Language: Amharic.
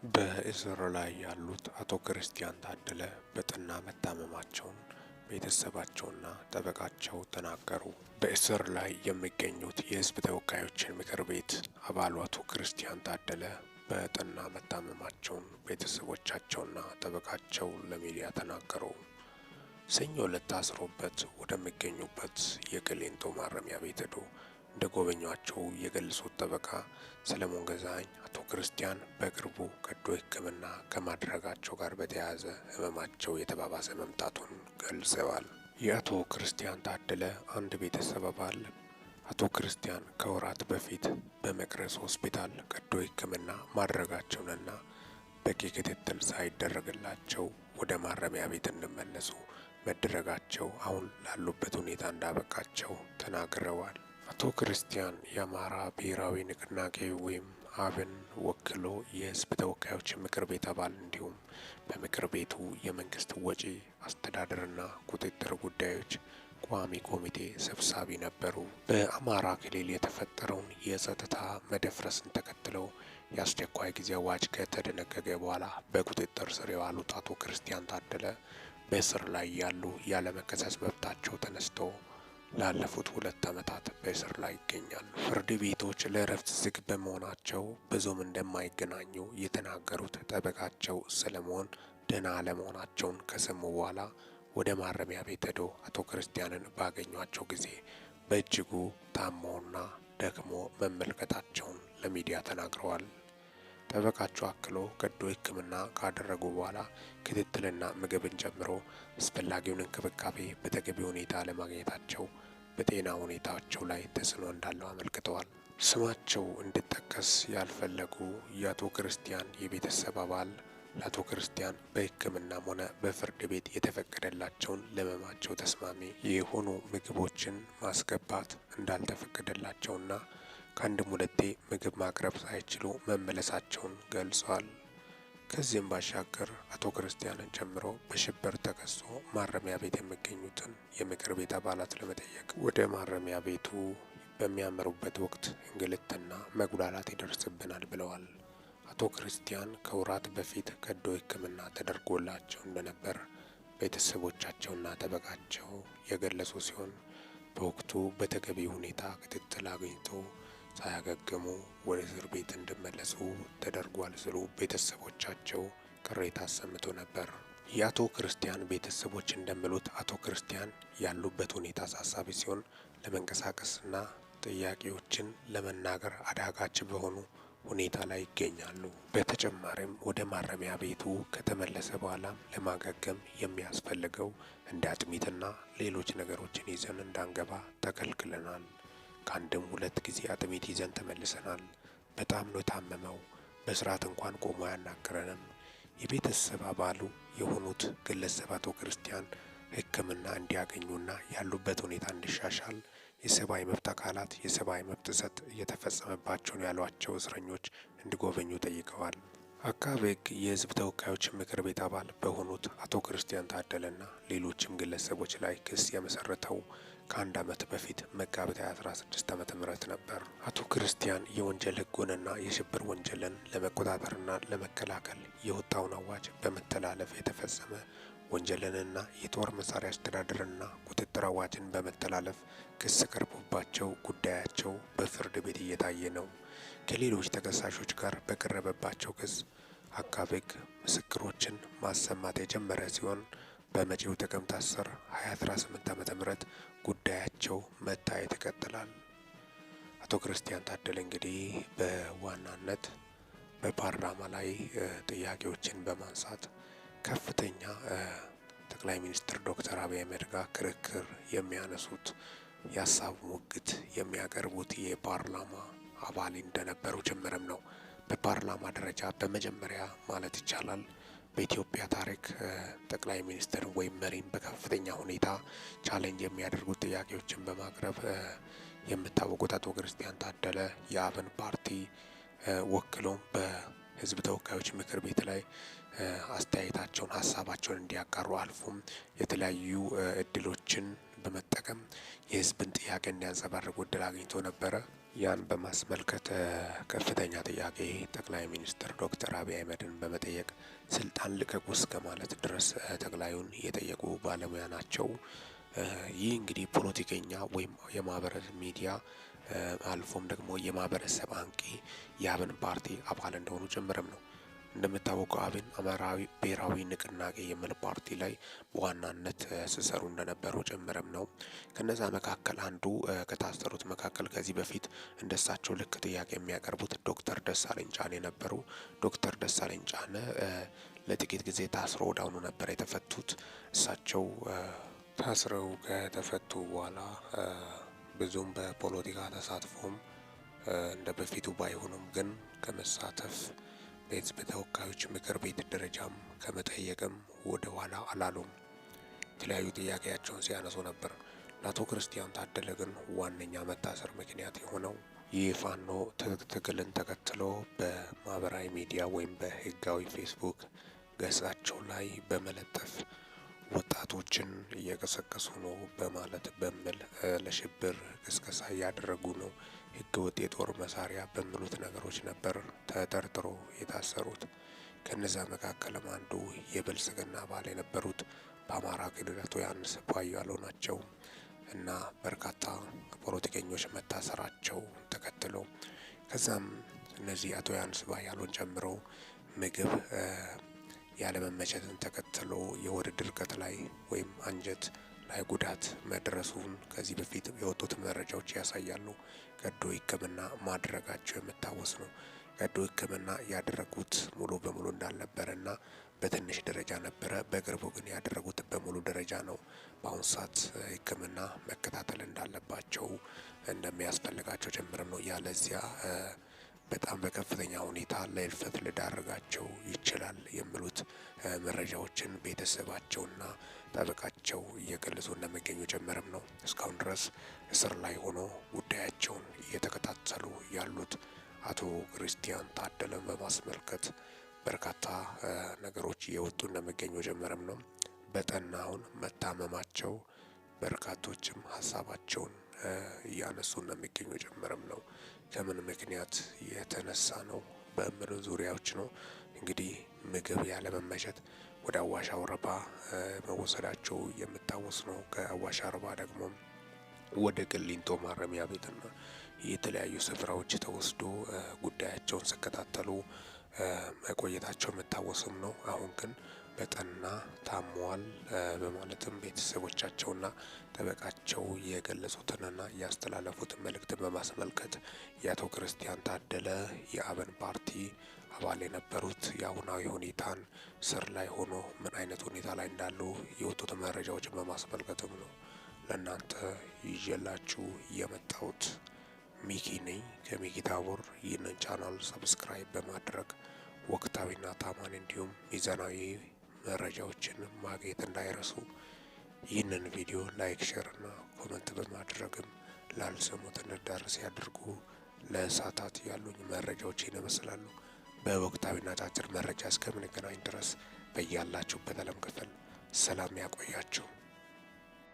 በእስር ላይ ያሉት አቶ ክርስቲያን ታደለ በጠና መታመማቸውን ቤተሰባቸውና ጠበቃቸው ተናገሩ። በእስር ላይ የሚገኙት የሕዝብ ተወካዮች ምክር ቤት አባሉ አቶ ክርስቲያን ታደለ በጠና መታመማቸውን ቤተሰቦቻቸውና ጠበቃቸው ለሚዲያ ተናገሩ። ሰኞ ዕለት ታስሮበት ወደሚገኙበት የቅሊንጦ ማረሚያ ቤት ሄዶ እንደጎበኟቸው የገለጹት ጠበቃ ሰለሞን ገዛኸኝ አቶ ክርስቲያን በቅርቡ ቀዶ ሕክምና ከማድረጋቸው ጋር በተያያዘ ህመማቸው የተባባሰ መምጣቱን ገልጸዋል። የአቶ ክርስቲያን ታደለ አንድ ቤተሰብ አባል አቶ ክርስቲያን ከወራት በፊት በመቅረዝ ሆስፒታል ቀዶ ሕክምና ማድረጋቸውንና በቂ ክትትል ሳይደረግላቸው ወደ ማረሚያ ቤት እንዲመለሱ መደረጋቸው አሁን ላሉበት ሁኔታ እንዳበቃቸው ተናግረዋል። አቶ ክርስቲያን የአማራ ብሔራዊ ንቅናቄ ወይም አብን ወክሎ የህዝብ ተወካዮች ምክር ቤት አባል እንዲሁም በምክር ቤቱ የመንግስት ወጪ አስተዳደርና ቁጥጥር ጉዳዮች ቋሚ ኮሚቴ ሰብሳቢ ነበሩ። በአማራ ክልል የተፈጠረውን የጸጥታ መደፍረስን ተከትለው የአስቸኳይ ጊዜ አዋጅ ከተደነገገ በኋላ በቁጥጥር ስር የዋሉት አቶ ክርስቲያን ታደለ በእስር ላይ ያሉ ያለመከሰስ መብታቸው ተነስቶ ላለፉት 2 ዓመታት በእስር ላይ ይገኛሉ። ፍርድ ቤቶች ለእረፍት ዝግ በመሆናቸው ብዙም እንደማይገናኙ የተናገሩት ጠበቃቸው ሰለሞን ደህና አለመሆናቸውን ከሰሙ በኋላ ወደ ማረሚያ ቤት ሄዶ አቶ ክርስቲያንን ባገኟቸው ጊዜ በእጅጉ ታመውና ደክሞ መመልከታቸውን ለሚዲያ ተናግረዋል። ጠበቃቸው አክሎ ቀዶ ሕክምና ካደረጉ በኋላ ክትትልና ምግብን ጨምሮ አስፈላጊውን እንክብካቤ በተገቢ ሁኔታ ለማግኘታቸው በጤና ሁኔታቸው ላይ ተጽዕኖ እንዳለው አመልክተዋል። ስማቸው እንዲጠቀስ ያልፈለጉ የአቶ ክርስቲያን የቤተሰብ አባል ለአቶ ክርስቲያን በሕክምናም ሆነ በፍርድ ቤት የተፈቀደላቸውን ለሕመማቸው ተስማሚ የሆኑ ምግቦችን ማስገባት እንዳልተፈቀደላቸውና ከአንድም ሁለቴ ምግብ ማቅረብ ሳይችሉ መመለሳቸውን ገልጸዋል። ከዚህም ባሻገር አቶ ክርስቲያንን ጨምሮ በሽብር ተከሶ ማረሚያ ቤት የሚገኙትን የምክር ቤት አባላት ለመጠየቅ ወደ ማረሚያ ቤቱ በሚያመሩበት ወቅት እንግልትና መጉላላት ይደርስብናል ብለዋል። አቶ ክርስቲያን ከወራት በፊት ቀዶ ሕክምና ተደርጎላቸው እንደነበር ቤተሰቦቻቸውና ጠበቃቸው የገለጹ ሲሆን በወቅቱ በተገቢ ሁኔታ ክትትል አግኝቶ ሳያገግሙ ወደ እስር ቤት እንዲመለሱ ተደርጓል ሲሉ ቤተሰቦቻቸው ቅሬታ አሰምቶ ነበር። የአቶ ክርስቲያን ቤተሰቦች እንደሚሉት አቶ ክርስቲያን ያሉበት ሁኔታ አሳሳቢ ሲሆን ለመንቀሳቀስና ጥያቄዎችን ለመናገር አዳጋች በሆኑ ሁኔታ ላይ ይገኛሉ። በተጨማሪም ወደ ማረሚያ ቤቱ ከተመለሰ በኋላም ለማገገም የሚያስፈልገው እንደ አጥሚትና ሌሎች ነገሮችን ይዘን እንዳንገባ ተከልክለናል። ከአንድም 2 ጊዜ አጥሚት ይዘን ተመልሰናል። በጣም ነው የታመመው። በስርዓት እንኳን ቆሞ አያናግረንም። የቤተሰብ አባሉ የሆኑት ግለሰብ አቶ ክርስቲያን ሕክምና እንዲያገኙና ያሉበት ሁኔታ እንዲሻሻል የሰብአዊ መብት አካላት የሰብአዊ መብት ጥሰት እየተፈጸመባቸው ነው ያሏቸው እስረኞች እንዲጎበኙ ጠይቀዋል። አቃቤ ሕግ የህዝብ ተወካዮች ምክር ቤት አባል በሆኑት አቶ ክርስቲያን ታደለና ሌሎችም ግለሰቦች ላይ ክስ የመሰረተው ከ1 ዓመት በፊት መጋቢት 2016 ዓ.ም ነበር። አቶ ክርስቲያን የወንጀል ህጉንና የሽብር ወንጀልን ለመቆጣጠርና ለመከላከል የወጣውን አዋጅ በመተላለፍ የተፈጸመ ወንጀልንና የጦር መሳሪያ አስተዳደርና ቁጥጥር አዋጅን በመተላለፍ ክስ ቀርቦባቸው ጉዳያቸው በፍርድ ቤት እየታየ ነው። ከሌሎች ተከሳሾች ጋር በቀረበባቸው ክስ አቃቤ ሕግ ምስክሮችን ማሰማት የጀመረ ሲሆን በመጪው ጥቅምት 10 2018 ዓ.ም ጉዳያቸው መታየት ይቀጥላል። አቶ ክርስቲያን ታደለ እንግዲህ በዋናነት በፓርላማ ላይ ጥያቄዎችን በማንሳት ከፍተኛ ጠቅላይ ሚኒስትር ዶክተር አብይ አህመድ ጋር ክርክር የሚያነሱት የሀሳብ ሙግት የሚያቀርቡት የፓርላማ አባል እንደነበሩ ጭምርም ነው። በፓርላማ ደረጃ በመጀመሪያ ማለት ይቻላል በኢትዮጵያ ታሪክ ጠቅላይ ሚኒስትር ወይም መሪን በከፍተኛ ሁኔታ ቻሌንጅ የሚያደርጉት ጥያቄዎችን በማቅረብ የምታወቁት አቶ ክርስቲያን ታደለ የአብን ፓርቲ ወክሎም በህዝብ ተወካዮች ምክር ቤት ላይ አስተያየታቸውን ሀሳባቸውን እንዲያጋሩ አልፎም የተለያዩ እድሎችን በመጠቀም የህዝብን ጥያቄ እንዲያንጸባርቁ እድል አግኝቶ ነበረ። ያን በማስመልከት ከፍተኛ ጥያቄ ጠቅላይ ሚኒስትር ዶክተር አብይ አህመድን በመጠየቅ ስልጣን ልቀቁ እስከ ማለት ድረስ ጠቅላዩን የጠየቁ ባለሙያ ናቸው። ይህ እንግዲህ ፖለቲከኛ ወይም የማህበረሰብ ሚዲያ አልፎም ደግሞ የማህበረሰብ አንቂ የአብን ፓርቲ አባል እንደሆኑ ጭምርም ነው። እንደምታወቀው አብን አማራዊ ብሔራዊ ንቅናቄ የሚል ፓርቲ ላይ በዋናነት ሲሰሩ እንደነበሩ ጭምርም ነው። ከነዛ መካከል አንዱ ከታሰሩት መካከል ከዚህ በፊት እንደሳቸው ልክ ጥያቄ የሚያቀርቡት ዶክተር ደሳለኝ ጫኔ ነበሩ። ዶክተር ደሳለኝ ጫኔ ለጥቂት ጊዜ ታስሮ ወዳውኑ ነበር የተፈቱት። እሳቸው ታስረው ከተፈቱ በኋላ ብዙም በፖለቲካ ተሳትፎም እንደ በፊቱ ባይሆኑም ግን ከመሳተፍ በሕዝብ ተወካዮች ምክር ቤት ደረጃም ከመጠየቅም ወደ ኋላ አላሉም። የተለያዩ ጥያቄያቸውን ሲያነሱ ነበር። ለአቶ ክርስቲያን ታደለ ግን ዋነኛ መታሰር ምክንያት የሆነው ይህ ፋኖ ትግልን ተከትሎ በማህበራዊ ሚዲያ ወይም በህጋዊ ፌስቡክ ገጻቸው ላይ በመለጠፍ ወጣቶችን እየቀሰቀሱ ነው በማለት በሚል ለሽብር ቅስቀሳ እያደረጉ ነው፣ ህገወጥ የጦር መሳሪያ በሚሉት ነገሮች ነበር ተጠርጥሮ የታሰሩት። ከነዛ መካከልም አንዱ የብልጽግና አባል የነበሩት በአማራ ክልል አቶ ዮሐንስ ቧያለው ናቸው እና በርካታ ፖለቲከኞች መታሰራቸው ተከትሎ ከዛም እነዚህ አቶ ዮሐንስ ቧያለውን ጨምሮ ምግብ ያለመመቸትን ተከትሎ የሆድ ድርቀት ላይ ወይም አንጀት ላይ ጉዳት መድረሱን ከዚህ በፊት የወጡት መረጃዎች ያሳያሉ። ቀዶ ሕክምና ማድረጋቸው የሚታወስ ነው። ቀዶ ሕክምና ያደረጉት ሙሉ በሙሉ እንዳልነበረና በትንሽ ደረጃ ነበረ። በቅርቡ ግን ያደረጉት በሙሉ ደረጃ ነው። በአሁኑ ሰዓት ሕክምና መከታተል እንዳለባቸው እንደሚያስፈልጋቸው ጭምርም ነው። ያለዚያ በጣም በከፍተኛ ሁኔታ ለህልፈት ሊዳርጋቸው ይችላል የሚሉት መረጃዎችን ቤተሰባቸውና ጠበቃቸው እየገለጹ እንደሚገኙ ጭምርም ነው። እስካሁን ድረስ እስር ላይ ሆኖ ጉዳያቸውን እየተከታተሉ ያሉት አቶ ክርስቲያን ታደለን በማስመልከት በርካታ ነገሮች እየወጡ እንደሚገኙ ጭምርም ነው። በጠናውን መታመማቸው በርካቶችም ሀሳባቸውን እያነሱ እንደሚገኙ ጭምርም ነው። ከምን ምክንያት የተነሳ ነው በሚሉ ዙሪያዎች ነው። እንግዲህ ምግብ ያለመመቸት ወደ አዋሽ አርባ መወሰዳቸው የሚታወስ ነው። ከአዋሽ አርባ ደግሞ ወደ ቅሊንጦ ማረሚያ ቤትና የተለያዩ ስፍራዎች ተወስዶ ጉዳያቸውን ሲከታተሉ መቆየታቸው የሚታወስም ነው። አሁን ግን በጠና ታመዋል በማለትም ቤተሰቦቻቸውና ጠበቃቸው የገለጹትንና ያስተላለፉትን መልእክት በማስመልከት የአቶ ክርስቲያን ታደለ የአብን ፓርቲ አባል የነበሩት የአሁናዊ ሁኔታን ስር ላይ ሆኖ ምን አይነት ሁኔታ ላይ እንዳሉ የወጡት መረጃዎችን በማስመልከትም ነው ለእናንተ ይዤላችሁ የመጣሁት። ሚኪ ነኝ ከሚኪ ታቦር። ይህንን ቻናል ሰብስክራይብ በማድረግ ወቅታዊና ታማኝ እንዲሁም ሚዛናዊ መረጃዎችን ማግኘት እንዳይረሱ። ይህንን ቪዲዮ ላይክ፣ ሼር እና ኮመንት በማድረግም ላልሰሙት እንዲዳረስ ያድርጉ። ለሰዓታት ያሉኝ መረጃዎች ይመስላሉ። በወቅታዊና አጫጭር መረጃ እስከምንገናኝ ድረስ በያላችሁበት ዓለም ክፍል ሰላም ያቆያችሁ።